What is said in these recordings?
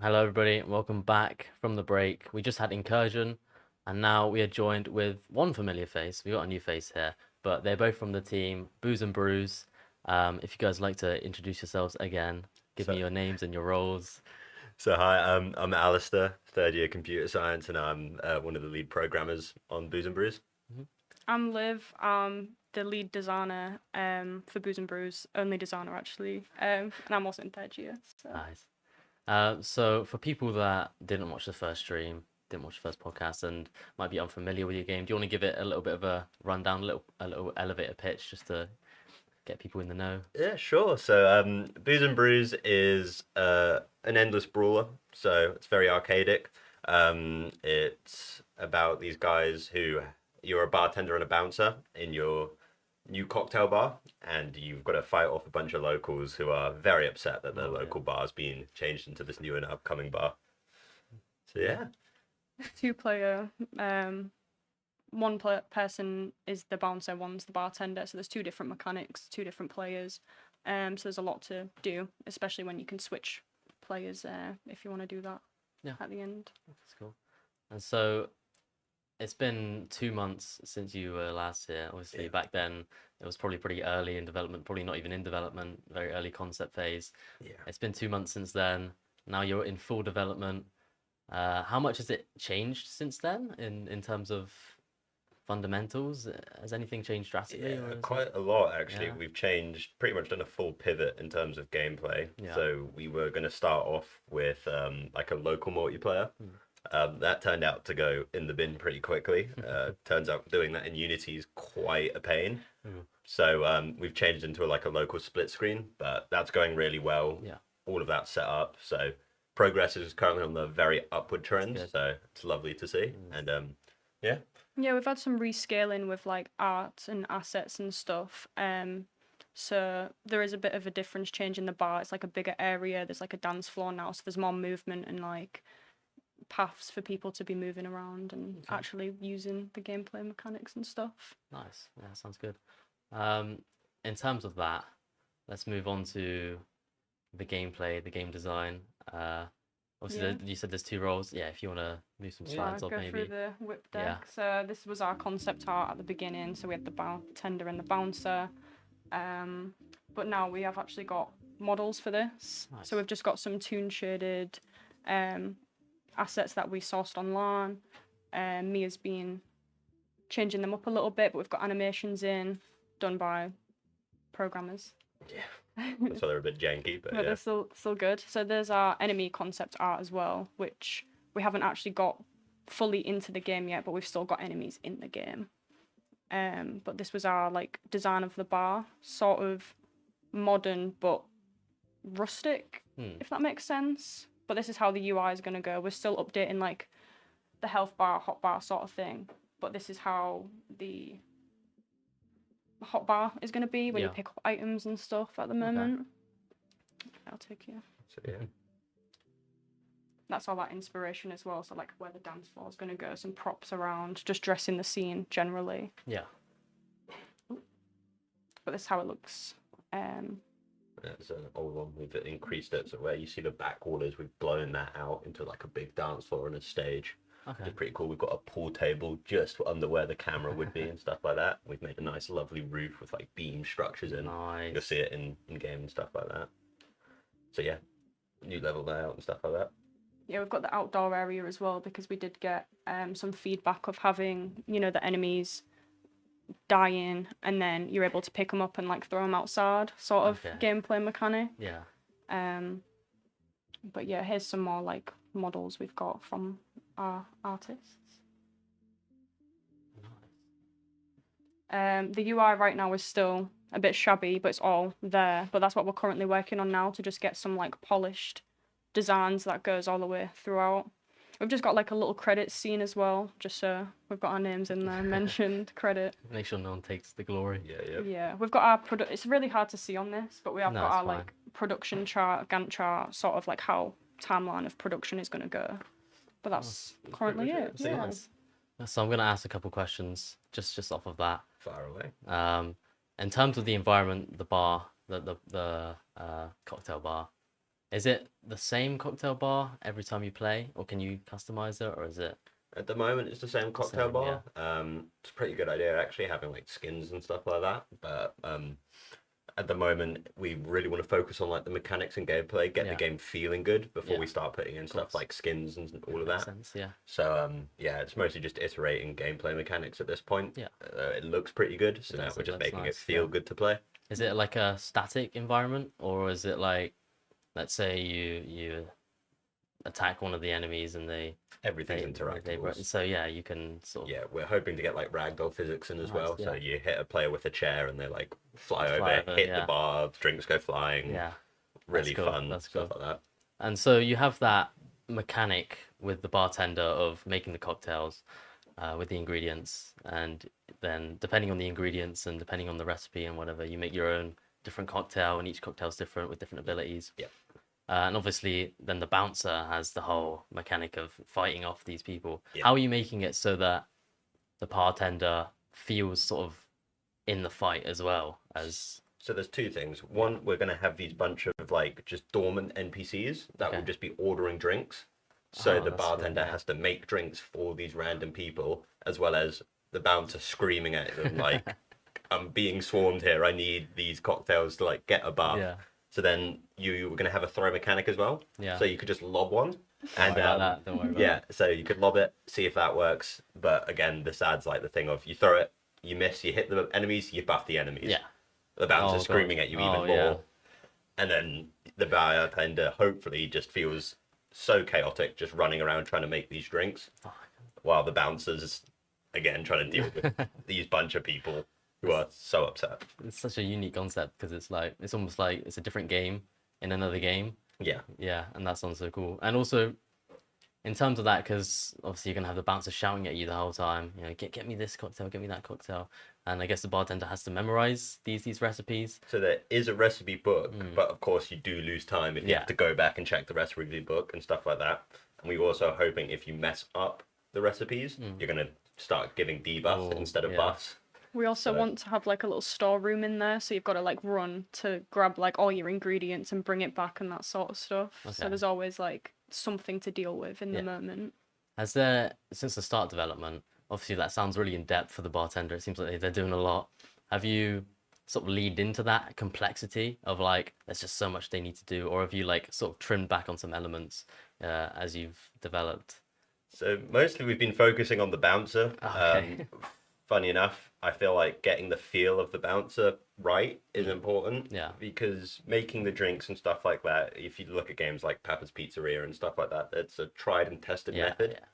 Hello, everybody. Welcome back from the break. We just had Incursion, and now we are joined with one familiar face. We got a new face here, but they're both from the team, Booze and Bruise. If you guys like to introduce yourselves again, give me So, your names and your roles. so, hi, I'm Alistair, third year computer science, and I'm one of the lead programmers on Booze and Brews. Mhm. I'm Liv. The lead designer for Booze and Brews, only designer actually. And I'm also in third year. So Nice. So for people that didn't watch the first stream, didn't watch the first podcast, and might be unfamiliar with your game, do you want to give it a little bit of a rundown, a little elevator pitch, just to get people in the know? Yeah, sure. Booze and Brews is an endless brawler, so it's very arcadic. It's about these guys who you're a bartender and a bouncer in your new cocktail bar, and you've got to fight off a bunch of locals who are very upset that their Oh yeah, local bar's being changed into this new and upcoming bar. So yeah. yeah, two player. Person is the bouncer, one's the bartender. So there's two different mechanics, two different players. So there's a lot to do, especially when you can switch players if you want to do that Yeah, at the end. that's cool. And so it's been 2 months since you were last here. Obviously, yeah, back then it was probably pretty early in development, probably not even in development, very early concept phase. yeah. It's been 2 months since then. Now you're in full development. How much has it changed since then in terms of fundamentals? Has anything changed drastically, Yeah, or is it? quite a lot actually. Yeah, We've changed, pretty much done a full pivot in terms of gameplay. yeah. So we were going to start off with like a local multiplayer. Hmm. That turned out to go in the bin pretty quickly. Turns out doing that in Unity is quite a pain. Hmm. So we've changed into like a local split screen, but that's going really well. Yeah, All of that set up. So progress is currently on the very upward that's trend. good. So it's lovely to see. Mm. And yeah, Yeah, we've had some rescaling with like art and assets and stuff. So there is a bit of a difference change in the bar. It's like a bigger area. There's like a dance floor now, so there's more movement and like paths for people to be moving around and Okay. actually using the gameplay mechanics and stuff. Nice. Yeah, sounds good. Um, in terms of that, let's move on to the gameplay, the game design. Obviously, Yeah. you said there's two roles. Yeah, if you want to move some Yeah. So slides I'll up, go through maybe. the whip Yeah. deck. So this was our concept art at the beginning. So we had the bartender and the bouncer. But now we have actually got models for this. Nice. So we've just got some toon shaded assets that we sourced online. Mia's been changing them up a little bit, but we've got animations in done by programmers. yeah. That's why they're a bit janky, but But yeah. they're still good. So there's our enemy concept art as well, which we haven't actually got fully into the game yet, but we've still got enemies in the game. But this was our like design of the bar, sort of modern but rustic, Hmm. if that makes sense. But this is how the UI is gonna go. We're still updating like the health bar, hot bar sort of thing. But this is how the hot bar is gonna be when you Yeah. pick up items and stuff at the Okay. moment. I'll take you. So yeah. That's all that inspiration as well. So like where the dance floor is gonna go, some props around, just dressing the scene generally. Yeah. But this is how it looks. It's an old one. We've increased it, so where you see the back wall is, we've blown that out into like a big dance floor and a stage. Okay. It's pretty cool. We've got a pool table just under where the camera would be and stuff like that. We've made a nice, lovely roof with like beam structures in. You'll Nice. see it in game and stuff like that. So yeah, new level layout and stuff like that. Yeah, we've got the outdoor area as well because we did get some feedback of having, the enemies dying and then you're able to pick them up and like throw them outside sort of Okay. gameplay mechanic. Yeah. But yeah, here's some more like models we've got from our artists. Nice. The UI right now is still a bit shabby, but it's all there. But that's what we're currently working on now to just get some like polished designs that goes all the way throughout. We've just got like a little credit scene as well, just so we've got our names in there mentioned credit. Make sure no one takes the glory. Yeah. Yeah, we've got our it's really hard to see on this, but we have No, got it's our fine. like production chart, Gantt chart, sort of like how timeline of production is going to go. But that's That's currently pretty much it. it. So Yeah. Nice. So I'm gonna ask a couple questions just off of that. Far away. In terms of the environment, the bar, the cocktail bar, Is it the same cocktail bar every time you play, or can you customize it, or is it At the moment, it's the same the cocktail same? Yeah. bar. It's a pretty good idea actually having like skins and stuff like that. But at the moment, we really want to focus on like the mechanics and gameplay, get the Yeah. game feeling good before Yeah. we start putting in Of stuff course. like skins and Yeah, all of makes that. sense. Yeah. So yeah, it's mostly just iterating gameplay mechanics at this point. Yeah. It looks pretty good, It so now does. we're It just looks making it nice. feel Yeah. good to play. Is it like a static environment, or is it like, let's say you attack one of the enemies and Everything's they interactable. so yeah, you can sort of Yeah, we're hoping to get like ragdoll physics in as nice. well. So Yeah. you hit a player with a chair and they like fly Fly over, over. hit the Yeah. bar, drinks go flying. Yeah. That's Really cool. fun That's stuff cool. like that. And so you have that mechanic with the bartender of making the cocktails with the ingredients, and then depending on the ingredients and depending on the recipe and whatever, you make your own different cocktail, and each cocktail's different with different abilities. Yeah. And obviously, then the bouncer has the whole mechanic of fighting off these people. Yeah. How are you making it so that the bartender feels sort of in the fight as well as So there's two things. One, we're gonna have these bunch of like just dormant NPCs that will okay. just be ordering drinks. So Oh, the that's cool. bartender Yeah. has to make drinks for these random people, as well as the bouncer screaming at them like, "I'm being swarmed here. I need these cocktails to like get a buff." Yeah. So then you were gonna have a throw mechanic as well. Yeah. So you could just lob one, Don't and worry about that. Don't worry about yeah, so you could lob it, see if that works. But again, this adds like the thing of you throw it, you miss, you hit the enemies, you buff the that. enemies. Yeah. The bouncer's Oh god. screaming at you Oh even yeah. more, and then the bartender hopefully just feels so chaotic, just running around trying to make these drinks, while the bouncer's again trying to deal with these bunch of people who are so upset. It's such a unique concept because it's like it's almost like it's a different game in another game. Yeah, Yeah, and that sounds so cool. And also in terms of that, because obviously you're gonna have the bouncer shouting at you the whole time. You know, get me this cocktail, get me that cocktail, and I guess the bartender has to memorize these recipes. so there is a recipe book, Mm. but of course you do lose time if you Yeah. have to go back and check the recipe book and stuff like that. And we also hoping if you mess up the recipes, you're gonna start giving debuffs Oh, instead of yeah. buffs. We also So- want to have like a little storeroom in there, so you've got to like run to grab like all your ingredients and bring it back and that sort of stuff. So Okay. there's always like something to deal with in Yeah. the moment. Has there, since the start development, obviously that sounds really in depth for the bartender. It seems like they're doing a lot. Have you sort of leaned into that complexity of like, there's just so much they need to do, or have you like sort of trimmed back on some elements as you've developed? So mostly we've been focusing on the bouncer. Okay. Funny enough, I feel like getting the feel of the bouncer right is important. Yeah. Because making the drinks and stuff like that, if you look at games like Papa's Pizzeria and stuff like that, it's a tried and tested Yeah, method. yeah,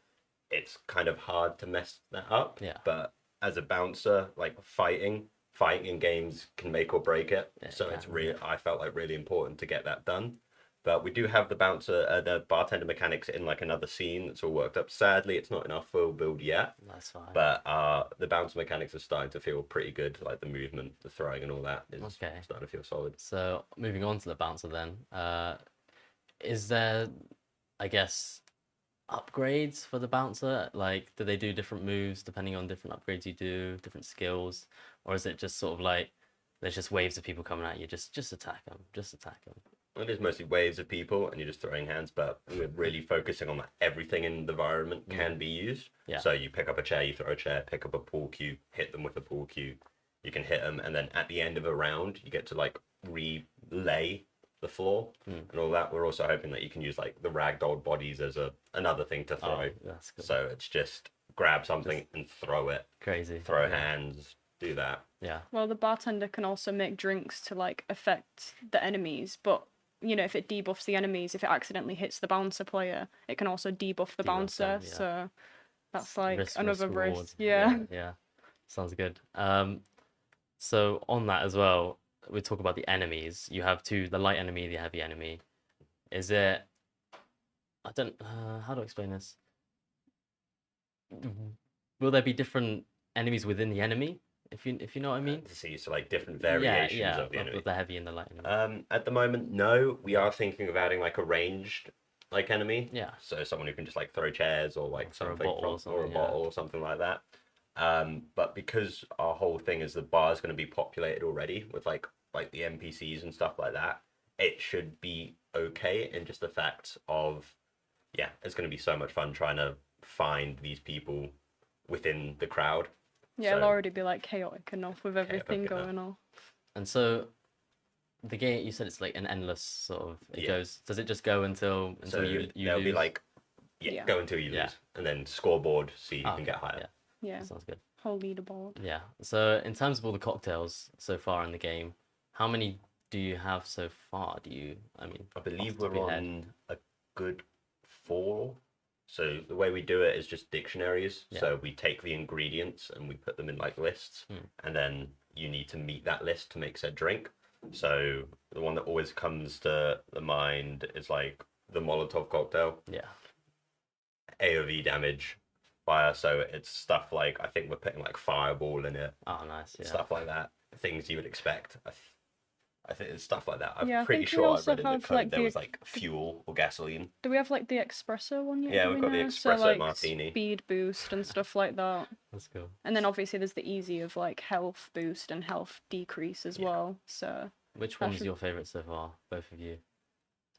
It's kind of hard to mess that up. Yeah. But as a bouncer, like fighting in games can make or break it. Yeah, So it it's can, really, I felt like really important to get that done. But we do have the bartender mechanics in like another scene that's all worked up. Sadly, it's not in our full build yet. that's fine. But the bounce mechanics are starting to feel pretty good. Like the movement, the throwing, and all that is Okay. starting to feel solid. So moving on to the bouncer then, is there, I guess, upgrades for the bouncer? Like, do they do different moves depending on different upgrades you do, different skills, or is it just sort of like there's just waves of people coming at you, just attack them, just attack them? It is mostly waves of people, and you're just throwing hands. But we're really focusing on that everything in the environment can be used. Yeah. So you pick up a chair, you throw a chair, pick up a pool cue, hit them with a pool cue. You can hit them, and then at the end of a round, you get to like relay the floor and all that. We're also hoping that you can use like the ragdoll bodies as another thing to throw. Oh, that's cool. So it's just grab something and throw it, Crazy. throw Yeah. hands, do that. Yeah. Well, the bartender can also make drinks to like affect the enemies, but you know, if it debuffs the enemies, if it accidentally hits the bouncer player, it can also debuff the Debuff bouncer. them, yeah. So that's like Risk, another reward. risk. Yeah. Yeah. Sounds good. So on that as well, we talk about the enemies. You have the light enemy, the heavy enemy. Is it? I don't. How do I explain this? Will there be different enemies within the enemy? If you know what I mean? To see so like different variations yeah, of the enemy. the heavy and the light enemy. At the moment, no. We are thinking of adding like a ranged like enemy. Yeah. So someone who can just like throw chairs or like Throw a something bottle or or a something, yeah. bottle or something like that. But because our whole thing is the bar is going to be populated already with like the NPCs and stuff like that, it should be okay in just the fact of, yeah, it's going to be so much fun trying to find these people within the crowd. Yeah, So it'll already be like chaotic enough with everything chaotic enough. going on. And so the game, you said it's like an endless sort of. It Yeah. goes. Does it just go until So you there'll lose? be like, yeah, Yeah. go until you Yeah. lose, and then scoreboard, see who Ah, can okay, get higher. Yeah, Yeah, that sounds good. whole leaderboard. Yeah. So in terms of all the cocktails so far in the game, how many do you have so far? Do you? I mean, I off the believe top of we're your head? on a good 4. So the way we do it is just dictionaries. Yeah. So we take the ingredients and we put them in like lists, and then you need to meet that list to make said drink. So the one that always comes to the mind is like the Molotov cocktail, Yeah. AoV damage, fire. So it's stuff like, I think we're putting like fireball in it, Oh, nice. Yeah. stuff like that. Things you would expect. I think it's stuff like that. I'm Yeah, I pretty think we sure I also read in the have, code like, there the- was like fuel or gasoline. Do we have like the espresso one yet? Yeah, do we've we got the know? So, espresso like, martini. speed boost and stuff like that. That's cool. And then obviously there's the easy of like health boost and health decrease as Yeah. well. So Which That one's should- your favorite so far? Both of you.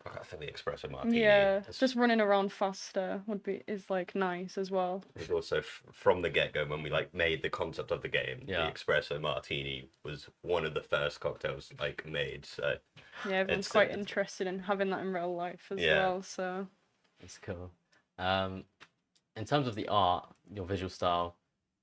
I think the espresso martini. yeah, is- just running around faster is like nice as well. was also from the get go when we like made the concept of the game. Yeah. The espresso martini was one of the first cocktails like made. So Yeah, everyone's It's- quite it's- interested in having that in real life as Yeah. well. So That's cool. In terms of the art, your visual style,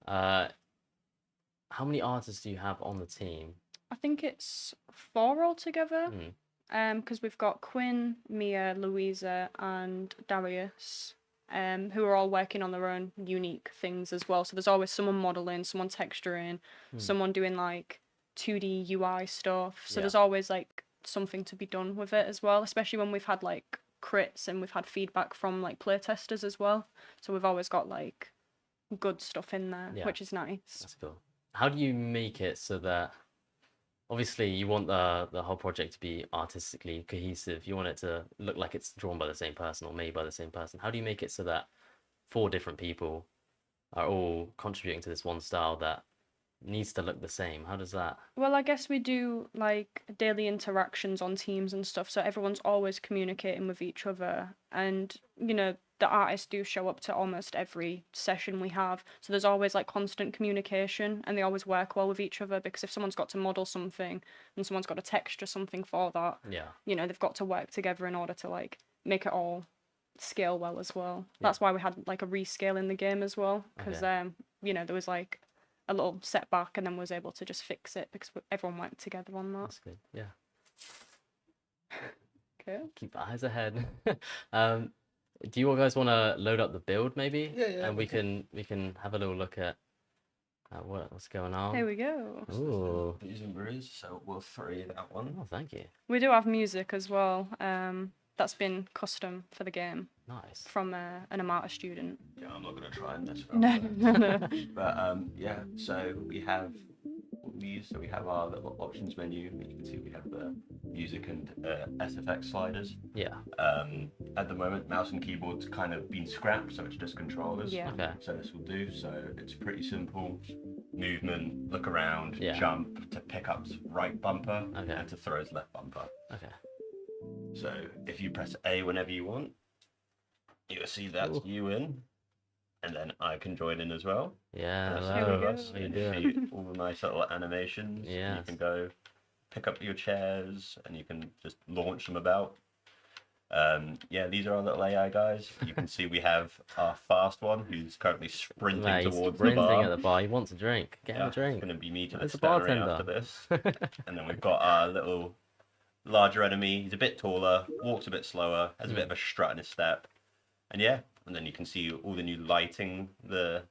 how many artists do you have on the team? I think it's 4 altogether. Hmm. Because we've got Quinn, Mia, Louisa, and Darius, who are all working on their own unique things as well. So there's always someone modeling, someone texturing, someone doing like 2D UI stuff. So Yeah. there's always like something to be done with it as well, especially when we've had like crits and we've had feedback from like playtesters as well. So we've always got like good stuff in there, Yeah. which is nice. That's cool. How do you make it so that obviously you want the whole project to be artistically cohesive. You want it to look like it's drawn by the same person or made by the same person. How do you make it so that 4 different people are all contributing to this one style that needs to look the same? How does that? Well, I guess we do like daily interactions on teams and stuff, so everyone's always communicating with each other. And, you know, the artists do show up to almost every session we have. So there's always like constant communication and they always work well with each other because if someone's got to model something and someone's got to texture something for that, Yeah. you know, they've got to work together in order to like make it all scale well as well. Yeah. That's why we had like a rescale in the game as well because Okay. you know, there was like a little setback and then was able to just fix it because everyone worked together on that. That's good. Yeah. Okay. Keep eyes ahead. Do you guys want to load up the build maybe? Yeah, yeah, And we we can have a little look at what's going on. Here we go. Ooh. Bruise and Bruise, so we'll throw you that one. Oh, thank you. We do have music as well. That's been custom for the game Nice. from an Amata student. Yeah, I'm not gonna try and mess it up. No, no, no. But yeah, so we have these. So we have our little options menu. You can see we have the music and SFX sliders. Yeah. At the moment, mouse and keyboard's kind of been scrapped, so it's just controllers. Yeah. Okay. So this will do. So it's pretty simple. Movement, look around, Yeah. jump to pick up's right bumper, Okay. and to throw's left bumper. Okay. So if you press A whenever you want, you'll see that's Ooh. you in, and then I can join in as well. Yeah. That's Here we Hello. go. us. How you You doing? see all the nice little animations. You Yes. can go pick up your chairs and you can just launch them about. Yeah, these are our little AI guys. You can see we have our fast one who's currently sprinting Mate, he's towards the sprinting bar. at the bar. He wants a drink. Get him Yeah, a drink. It's going to be me to the Where's the stunnery after bartender? this. And then we've got our little larger enemy. He's a bit taller, walks a bit slower, has a bit of a strut in his step. And yeah, and then you can see all the new lighting the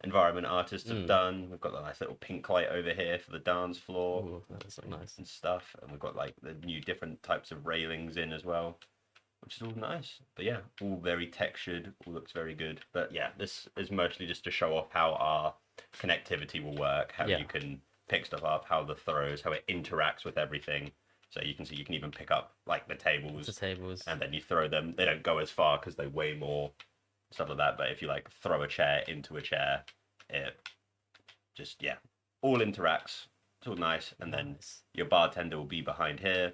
environment artists have done. We've got the nice little pink light over here for the dance floor Ooh, that looks so nice. and stuff. And we've got like the new different types of railings in as well, which is all nice. But yeah, all very textured, all looks very good. But yeah, this is mostly just to show off how our connectivity will work, how Yeah. you can pick stuff up, how the throws, how it interacts with everything. So you can see you can even pick up like the tables The tables. and then you throw them. They don't go as far because they weigh more, stuff like that. But if you like throw a chair into a chair, it just, yeah, all interacts. It's all nice. And then Nice. your bartender will be behind here.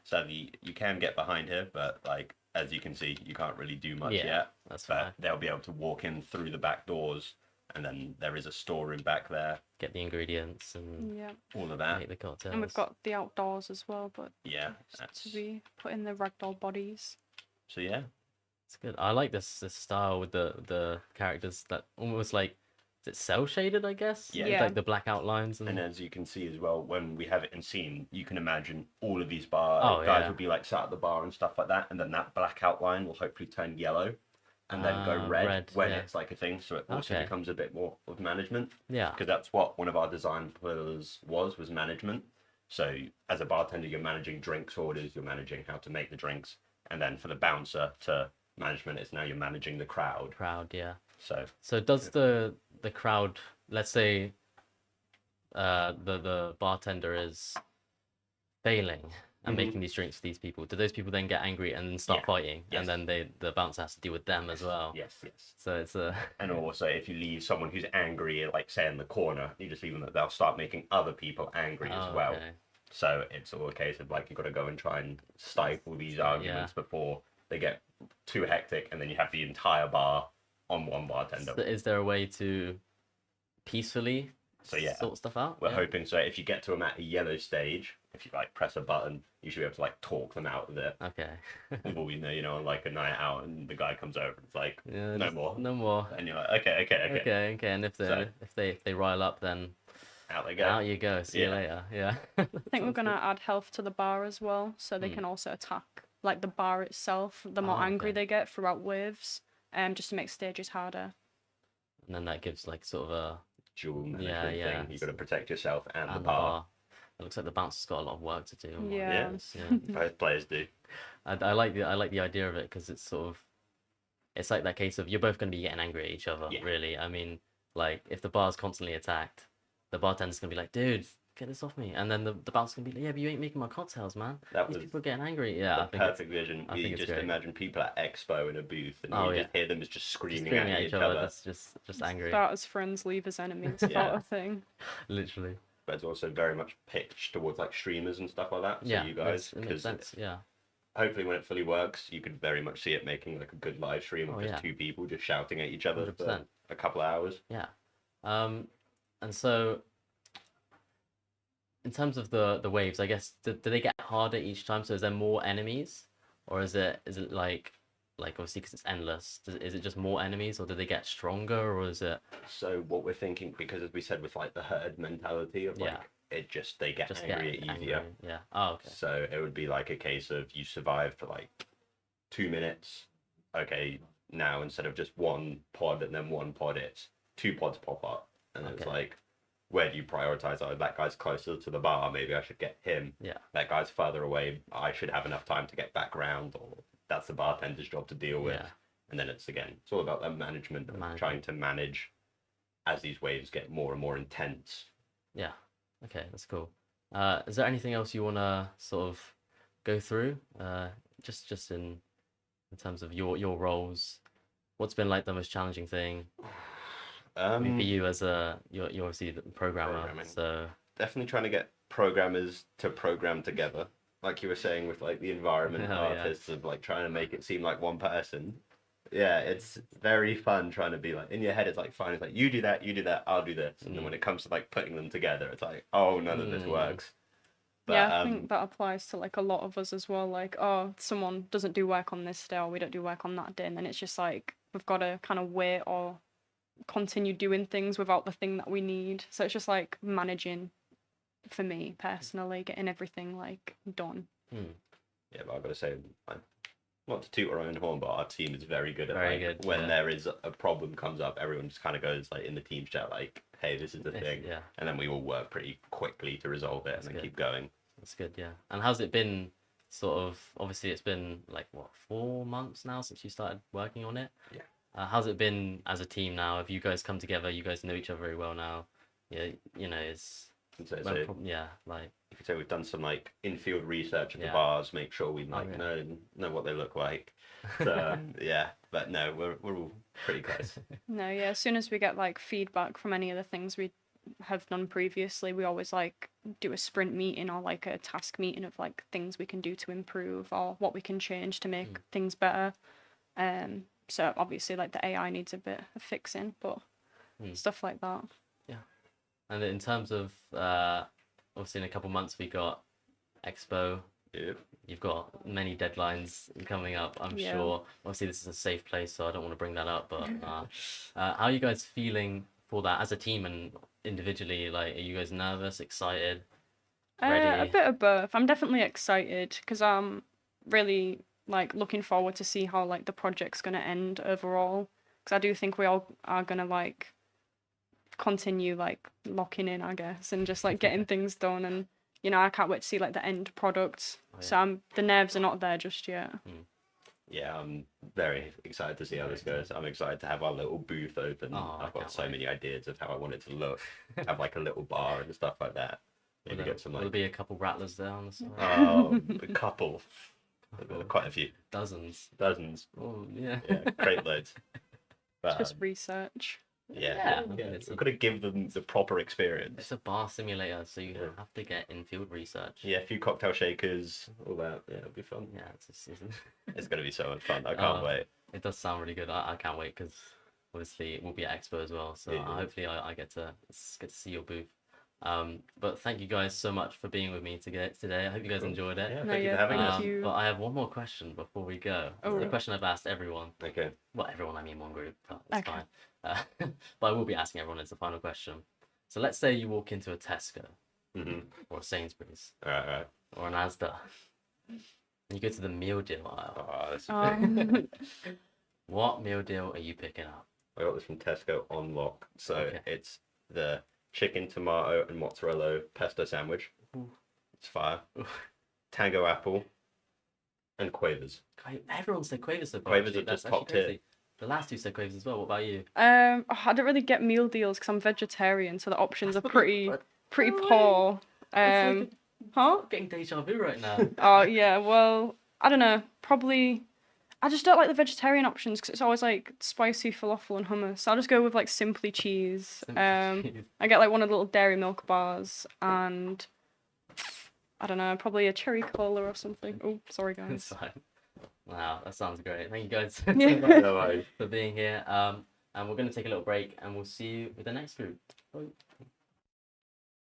So you can get behind here, but like as you can see, you can't really do much Yeah, yet. that's But fine. they'll be able to walk in through the back doors, and then there is a storeroom back there. Get the ingredients and Yeah. All of that. make the And we've cocktails. got the outdoors as well, but Yeah. just That's, to be put in the ragdoll bodies. so yeah. It's good. I like this style with the characters that almost like is it cell shaded, I guess? Yeah. With, Yeah. like the black outlines And and as you can see as well, when we have it in scene, you can imagine all of these Oh, guys yeah. will be like sat at the bar and stuff like that, and then that black outline will hopefully turn yellow, and then go red when yeah. it's like a thing. So it also Okay. becomes a bit more of management, Yeah. because that's what one of our design pillars was management. So as a bartender, you're managing drinks orders, you're managing how to make the drinks, and then for the bouncer to management, it's now you're managing the crowd. Crowd, yeah. So So does the crowd, let's say the bartender is failing and Mhm. making these drinks for these people, do those people then get angry and then start Yeah. fighting? Yes. And then the bouncer has to deal with them as well. yes, yes. So it's a And also, if you leave someone who's angry, like say in the corner, you just leave them, they'll start making other people angry as Oh, well. okay. So it's all a case of like you've got to go and try and stifle these arguments before they get too hectic, and then you have the entire bar on one bartender. So is there a way to peacefully So yeah, sort stuff out? we're Yeah. hoping so. If you get to them at a yellow stage, if you like press a button, you should be able to like talk them out of it. Okay. With all we know, on like a night out, and the guy comes over, and it's like Yeah, no just more, No more. and you're like okay, Okay. And if So- they rile up, then out they go. out you go. See you Yeah. later. Yeah. I think we're gonna add health to the bar as well, so they Hmm. can also attack like the bar itself. The more Oh, angry okay. they get throughout waves, just to make stages harder. And then that gives like sort of a Dual management yeah. thing. You've got to protect yourself and, the and bar. It looks like the bouncer's got a lot of work to do. on one of Yeah. those, yeah. Both players do. I like the idea of it because it's sort of it's like that case of you're both going to be getting angry at each other. Yeah. Really, I mean, like if the bar's constantly attacked, the bartender's gonna be like, "Dude, get this off me," and then the bouncer's gonna be like, "Yeah, but you ain't making my cocktails, man. That These was people are getting angry." Yeah, the I think it's perfect vision. I You think it's just great. imagine people at Expo in a booth, and Oh, you yeah. just hear them just just screaming, screaming at each other. just angry, Start as friends, leave as enemies, Yeah. sort of thing. literally. But it's also very much pitched towards like streamers and stuff like that. So Yeah, you guys, it makes because sense. Yeah, hopefully when it fully works, you could very much see it making like a good live stream of Oh, just yeah. two people just shouting at each other for 100%. a couple of hours. yeah. And so in terms of the waves, I guess do they get harder each time? So is there more enemies, or is it like obviously because it's endless? Is it just more enemies, or do they get stronger, or is it So what we're thinking, because as we said with like the herd mentality of like Yeah. they get just angry get easier. angry? Yeah. Oh, okay. So it would be like a case of you survive for like 2 minutes. Okay, now instead of just one pod and then one pod, it's two pods pop up. And it's Okay. like, where do you prioritize? Oh, that guy's closer to the bar. Maybe I should get him. Yeah. That guy's further away. I should have enough time to get back round, or that's the bartender's job to deal with. Yeah. And then it's all about that management, and Management. trying to manage as these waves get more and more intense. Yeah. Okay, that's cool. Is there anything else you wanna sort of go through? Just in terms of your roles, what's been like the most challenging thing? I mean, for you as you're obviously the programmer, Programming. so Definitely trying to get programmers to program together, like you were saying with like the environment Oh, yeah. artists, of like trying to make it seem like one person. Yeah, it's very fun trying to be like, in your head it's like fine, it's like you do that, I'll do this, and then when it comes to like putting them together, it's like, oh, none of this Mm. works. But Yeah, I think that applies to like a lot of us as well. Like, oh, someone doesn't do work on this day, or we don't do work on that day, and then it's just like we've got to kind of wait or continue doing things without the thing that we need. So it's just like managing, for me personally, getting everything like done. yeah, but I've got to say, like, not to toot our own horn, but our team is very good at Very like good, when yeah. there is a problem comes up, everyone just kind of goes like in the team chat like, hey, this is the thing, yeah, and then we all work pretty quickly to resolve it That's and then good. keep going. that's good. Yeah. And how's it been? Sort of. Obviously, it's been like what 4 months now since you started working on it. Yeah. How's it been as a team now? Have you guys come together? You guys know each other very well now. Yeah. It's And so, yeah. Like you could say we've done some like in-field research of the Yeah. bars, make sure we like yeah. know what they look like. So yeah, but no, we're all pretty close. No, yeah, as soon as we get like feedback from any of the things we have done previously. We always like do a sprint meeting or like a task meeting of like things we can do to improve or what we can change to make things better. So obviously like the AI needs a bit of fixing, but stuff like that. Yeah. And in terms of obviously in a couple months we got Expo. Yeah. You've got many deadlines coming up, I'm Yeah. sure. Obviously, this is a safe place, so I don't want to bring that up. But how are you guys feeling for that as a team and individually? Like, are you guys nervous, excited, A ready? bit of both. I'm definitely excited because I'm really like looking forward to see how like the project's gonna end overall. Because I do think we all are gonna like continue like locking in, I guess, and just like getting things done. And I can't wait to see like the end product. Oh, So yeah. the nerves are not there just yet. Yeah, I'm very excited to see how this goes. I'm excited to have our little booth open. Oh, I I've got can't so wait. many ideas of how I want it to look. Have like a little bar and stuff like that. Maybe get some Will there like be a couple rattlers there on the side? a couple, quite a few, Dozens. dozens. Oh, yeah. Yeah, crate loads. It's But just research. yeah, I mean, it's we've got to give them the proper It's experience. a bar simulator, so you have to get in-field research. Yeah, a few cocktail shakers, all that. Yeah, it'll be fun. Yeah, it's a season. It's gonna be so much fun. I can't wait. It does sound really good. I can't wait because obviously we'll be at Expo as well. So Yeah. hopefully I get to see your booth. But thank you guys so much for being with me today. I hope you guys enjoyed it. Yeah, No, thank you yeah, for having thank us. you. But I have one more question before we go. Oh. It's the question I've asked everyone. Okay. Well, everyone, I mean one group, but it's Okay. fine. But I will be asking everyone as the final question. So let's say you walk into a Tesco or a Sainsbury's All right. or an Asda. And you go to the meal deal aisle. Oh, that's What meal deal are you picking up? I got this from Tesco on lock. So Okay. it's the chicken, tomato, and mozzarella pesto sandwich. Ooh. It's fire. Ooh. Tango apple and quavers. Everyone said Quavers so far. Quavers actually. are That's just top actually tier. crazy. The last two said Quavers as well. What about you? I don't really get meal deals because I'm vegetarian, so the options are That's pretty no way. poor. That's like Huh? I'm getting deja vu right now. Oh yeah, well, I don't know. Probably, I just don't like the vegetarian options because it's always like spicy falafel and hummus. So I'll just go with like simply cheese. Simply cheese. I get like one of the little dairy milk bars and I don't know, probably a cherry cola or something. Oh, sorry It's guys. fine. Wow, that sounds great. Thank you guys Yeah. No worries. for being here. And we're going to take a little break and we'll see you with the next group. Bye.